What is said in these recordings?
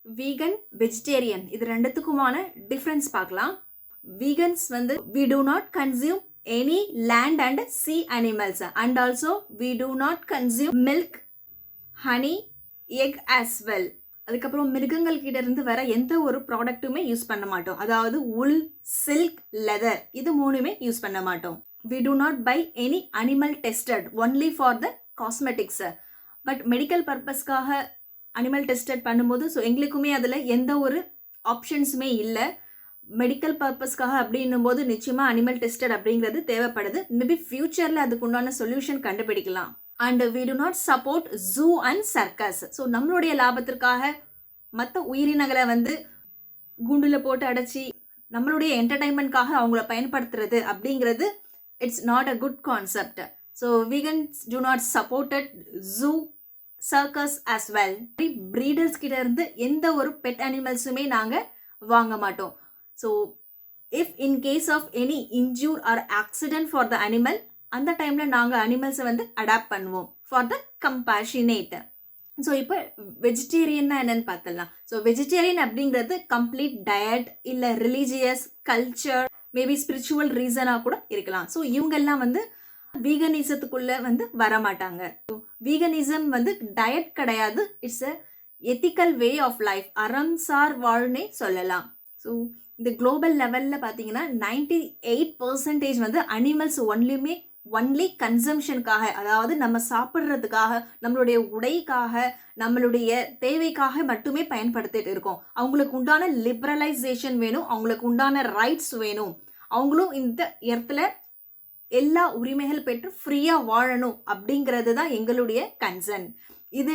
Vegan vegetarian இது ரெண்டுத்துக்குமான difference பார்க்கலாம். Vegans வந்து we do not consume any land and sea animals and also we do not consume milk, honey, egg as well. அதுக்கப்புறம் மிருகங்கள் கிட்ட இருந்து வர எந்த ஒரு ப்ராடக்ட்டுமே யூஸ் பண்ண மாட்டோம். அதாவது உல், சில்க், லெதர் இது மூணுமே யூஸ் பண்ண மாட்டோம். we do not buy any animal tested only for the cosmetics. But medical பர்பஸ்க்காக அனிமல் டெஸ்டட் பண்ணும்போது ஸோ எங்களுக்குமே அதில் எந்த ஒரு ஆப்ஷன்ஸுமே இல்லை. மெடிக்கல் பர்பஸ்க்காக அப்படின்னும் போது நிச்சயமாக அனிமல் டெஸ்டட் அப்படிங்கிறது தேவைப்படுது. மேபி ஃபியூச்சரில் அதுக்கு உண்டான சொல்யூஷன் கண்டுபிடிக்கலாம். And we do not support zoo and circus. So நம்மளுடைய லாபத்திற்காக மற்ற உயிரினங்களை வந்து கூண்டில் போட்டு அடைச்சி நம்மளுடைய என்டர்டைன்மெண்ட்காக அவங்கள பயன்படுத்துறது அப்படிங்கிறது it's not a good concept. So vegans do not supported zoo, circus as well. Breeders கிட்ட இருந்து எந்த ஒரு பெட் அனிமல்ஸுமே நாங்கள் வாங்க மாட்டோம். So if in case of any injury or accident for the animal அந்த டைமில் நாங்கள் அனிமல்ஸை வந்து அடாப்ட் பண்ணுவோம் ஃபார் த கம்பேஷனேட். ஸோ இப்போ வெஜிடேரியன்னா என்னன்னு பார்த்துடலாம். ஸோ வெஜிடேரியன் அப்படிங்கிறது கம்ப்ளீட் டயட் இல்லை ரிலீஜியஸ் கல்ச்சர் மேபி ஸ்பிரிச்சுவல் ரீசனாக கூட இருக்கலாம். ஸோ இவங்கெல்லாம் வந்து வீகனிசத்துக்குள்ளே வந்து வரமாட்டாங்க. வீகனிசம் வந்து டயட் கிடையாது, it's a ethical way of life, அறம்சார் வாழ்னே சொல்லலாம். ஸோ இந்த குளோபல் லெவலில் பார்த்தீங்கன்னா 98% வந்து அனிமல்ஸ் ஒன்லி கன்சம்ஷனுக்காக, அதாவது நம்ம சாப்பிட்றதுக்காக, நம்மளுடைய உடைக்காக, நம்மளுடைய தேவைக்காக மட்டுமே பயன்படுத்திட்டு இருக்கோம். அவங்களுக்கு உண்டான லிபரலைசேஷன் வேணும், அவங்களுக்கு உண்டான ரைட்ஸ் வேணும், அவங்களும் இந்த இடத்துல எல்லா உரிமைகள் பெற்று ஃப்ரீயாக வாழணும் அப்படிங்கிறது தான் எங்களுடைய கன்சர்ன். இது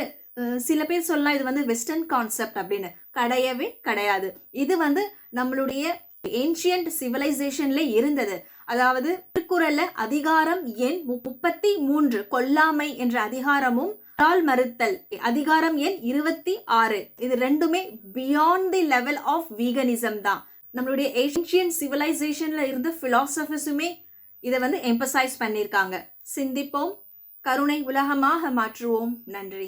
சில பேர் சொல்லலாம் இது வந்து வெஸ்டர்ன் கான்செப்ட் அப்படின்னு. கிடையவே கிடையாது. இது வந்து நம்மளுடைய ஏன்ஷியன்ட் சிவிலைசேஷன்ல இருந்தது. அதாவது திருக்குறள்ல அதிகாரம் எண் 33 கொல்லாமை என்ற அதிகாரமும் மறுத்தல் அதிகாரம் எண் 26 இது ரெண்டுமே beyond the level of veganism தான். நம்மளுடைய ஏன்ஷியன்ட் சிவிலைசேஷன்ல இருந்த பிலாசபர்ஸுமே இதை வந்து எம்பசைஸ் பண்ணியிருக்காங்க. சிந்திப்போம், கருணை உலகமாக மாற்றுவோம். நன்றி.